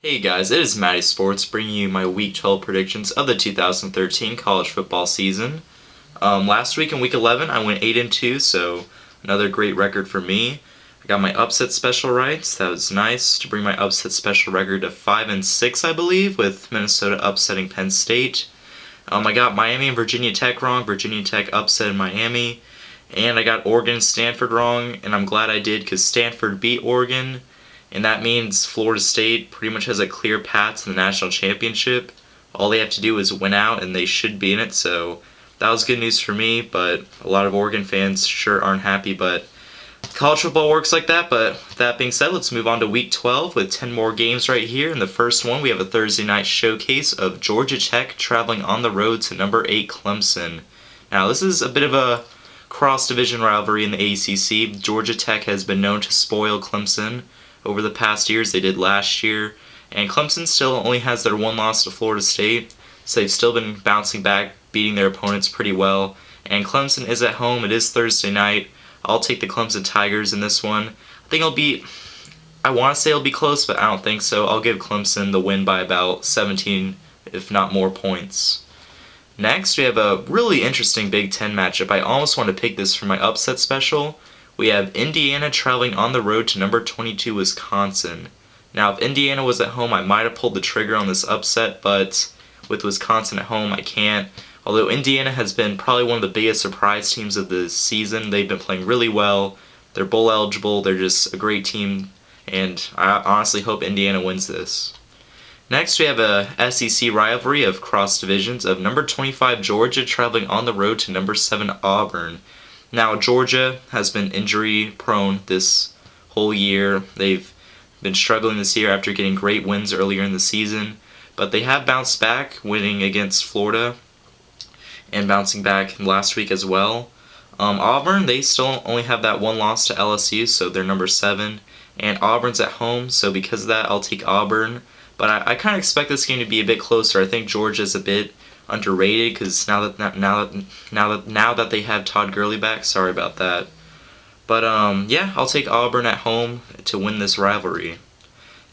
Hey guys, it is MattySports bringing you my Week 12 predictions of the 2013 college football season. Last week in Week 11, I went 8-2, so another great record for me. I got my upset special right. That was nice to bring my upset special record to 5-6, I believe, with Minnesota upsetting Penn State. I got Miami and Virginia Tech wrong. Virginia Tech upset Miami. And I got Oregon and Stanford wrong, and I'm glad I did because Stanford beat Oregon. And that means Florida State pretty much has a clear path to the national championship. All they have to do is win out, and they should be in it. So that was good news for me, but a lot of Oregon fans sure aren't happy. But college football works like that. But with that being said, let's move on to Week 12 with 10 more games right here. In the first one, we have a Thursday night showcase of Georgia Tech traveling on the road to number 8 Clemson. Now, this is a bit of a cross-division rivalry in the ACC. Georgia Tech has been known to spoil Clemson over the past years. They did last year, and Clemson still only has their one loss to Florida State, so they've still been bouncing back, beating their opponents pretty well. And Clemson is at home. It is Thursday night. I'll take the Clemson Tigers in this one. I want to say it'll be close, but I don't think so. I'll give Clemson the win by about 17, if not more points. Next, we have a really interesting Big Ten matchup. I almost want to pick this for my upset special. We have Indiana traveling on the road to number 22 Wisconsin. Now, if Indiana was at home, I might have pulled the trigger on this upset, but with Wisconsin at home, I can't. Although Indiana has been probably one of the biggest surprise teams of the season. They've been playing really well. They're bowl eligible. They're just a great team, and I honestly hope Indiana wins this. Next, we have a SEC rivalry of cross divisions of number 25 Georgia traveling on the road to number 7 Auburn. Now, Georgia has been injury prone this whole year. They've been struggling this year after getting great wins earlier in the season, but they have bounced back, winning against Florida and bouncing back last week as well. Auburn, they still only have that one loss to LSU, so they're number 7, and Auburn's at home, so because of that, I'll take Auburn. But I kind of expect this game to be a bit closer. I think Georgia's a bit underrated because now that they have Todd Gurley back, sorry about that. But yeah, I'll take Auburn at home to win this rivalry.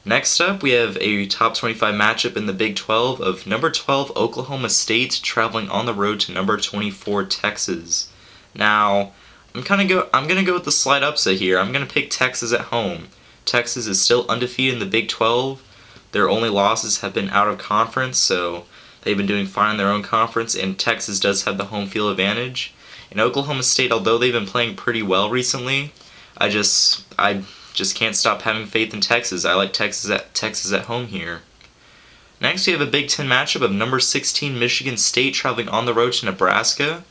Next up, we have a top 25 matchup in the Big 12 of number 12 Oklahoma State traveling on the road to number 24 Texas. Now, I'm gonna go with the slight upset here. I'm gonna pick Texas at home. Texas is still undefeated in the Big 12. Their only losses have been out of conference, so they've been doing fine in their own conference, and Texas does have the home field advantage. And Oklahoma State, although they've been playing pretty well recently, I just can't stop having faith in Texas. I like Texas at home here. Next, we have a Big Ten matchup of number 16 Michigan State traveling on the road to Nebraska.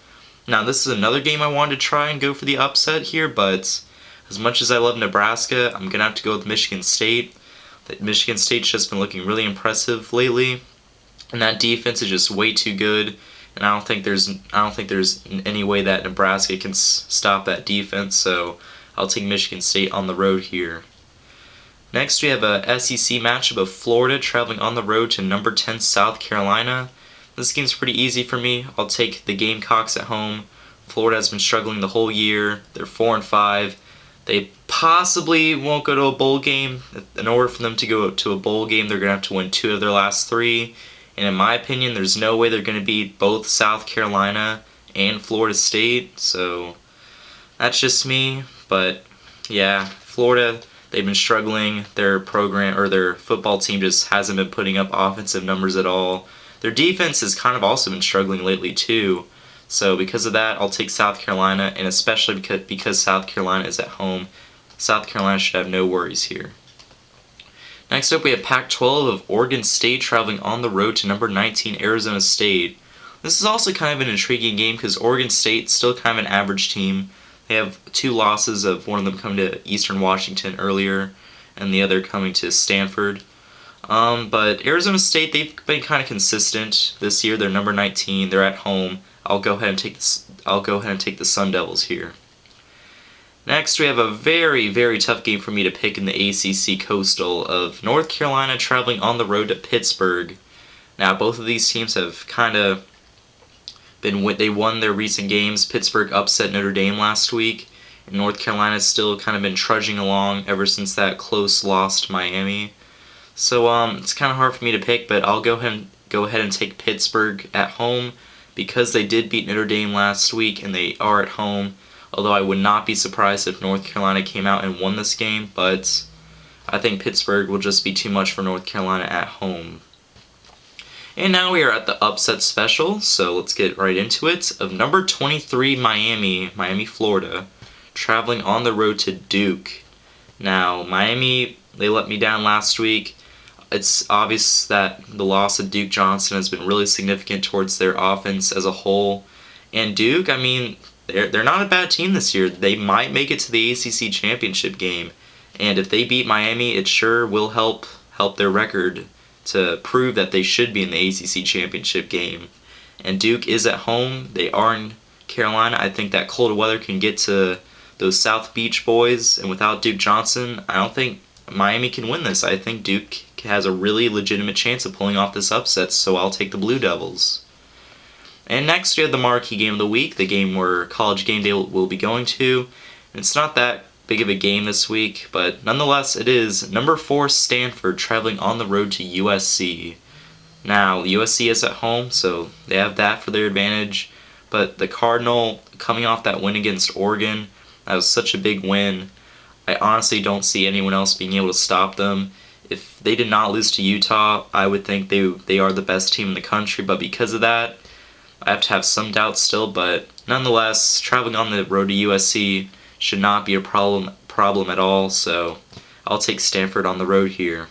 Now, this is another game I wanted to try and go for the upset here, but as much as I love Nebraska, I'm gonna have to go with Michigan State. Michigan State's just been looking really impressive lately, and that defense is just way too good. And I don't think there's any way that Nebraska can stop that defense. So I'll take Michigan State on the road here. Next, we have a SEC matchup of Florida traveling on the road to number 10 South Carolina. This game's pretty easy for me. I'll take the Gamecocks at home. Florida has been struggling the whole year. They're 4-5. They possibly won't go to a bowl game. In order for them to go to a bowl game, they're going to have to win 2 of their last 3. And in my opinion, there's no way they're going to beat both South Carolina and Florida State. So that's just me. But yeah, Florida, they've been struggling. Their program or their football team just hasn't been putting up offensive numbers at all. Their defense has kind of also been struggling lately too. So because of that, I'll take South Carolina, and especially because South Carolina is at home, South Carolina should have no worries here. Next up, we have Pac-12 of Oregon State traveling on the road to number 19 Arizona State. This is also kind of an intriguing game because Oregon State's still kind of an average team. They have 2 losses, of one of them coming to Eastern Washington earlier, and the other coming to Stanford. But Arizona State, they've been kind of consistent this year. They're number 19. They're at home. I'll go ahead and take the Sun Devils here. Next, we have a very, very tough game for me to pick in the ACC Coastal of North Carolina traveling on the road to Pittsburgh. Now, both of these teams have kind of they won their recent games. Pittsburgh upset Notre Dame last week, and North Carolina's still kind of been trudging along ever since that close loss to Miami. So it's kind of hard for me to pick, but I'll go ahead and take Pittsburgh at home because they did beat Notre Dame last week and they are at home. Although I would not be surprised if North Carolina came out and won this game, but I think Pittsburgh will just be too much for North Carolina at home. And now we are at the upset special, so let's get right into it. Of number 23 Miami, Florida, traveling on the road to Duke. Now, Miami, they let me down last week. It's obvious that the loss of Duke Johnson has been really significant towards their offense as a whole. And Duke, I mean, they're not a bad team this year. They might make it to the ACC championship game. And if they beat Miami, it sure will help their record to prove that they should be in the ACC championship game. And Duke is at home. They are in Carolina. I think that cold weather can get to those South Beach boys. And without Duke Johnson, I don't think Miami can win this. I think Duke has a really legitimate chance of pulling off this upset, so I'll take the Blue Devils. And next we have the marquee game of the week, the game where College Game Day will be going to. And it's not that big of a game this week, but nonetheless it is number 4 Stanford traveling on the road to USC. Now, USC is at home, so they have that for their advantage, but the Cardinal, coming off that win against Oregon, that was such a big win. I honestly don't see anyone else being able to stop them. If they did not lose to Utah, I would think they are the best team in the country, but because of that, I have to have some doubts still, but nonetheless, traveling on the road to USC should not be a problem at all, so I'll take Stanford on the road here.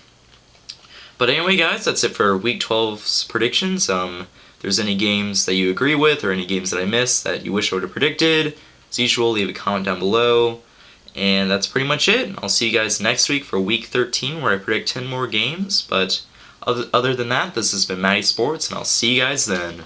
But anyway, guys, that's it for Week 12's predictions. If there's any games that you agree with or any games that I missed that you wish I would have predicted, as usual, leave a comment down below. And that's pretty much it. I'll see you guys next week for Week 13 where I predict 10 more games. But other than that, this has been MattySports, and I'll see you guys then.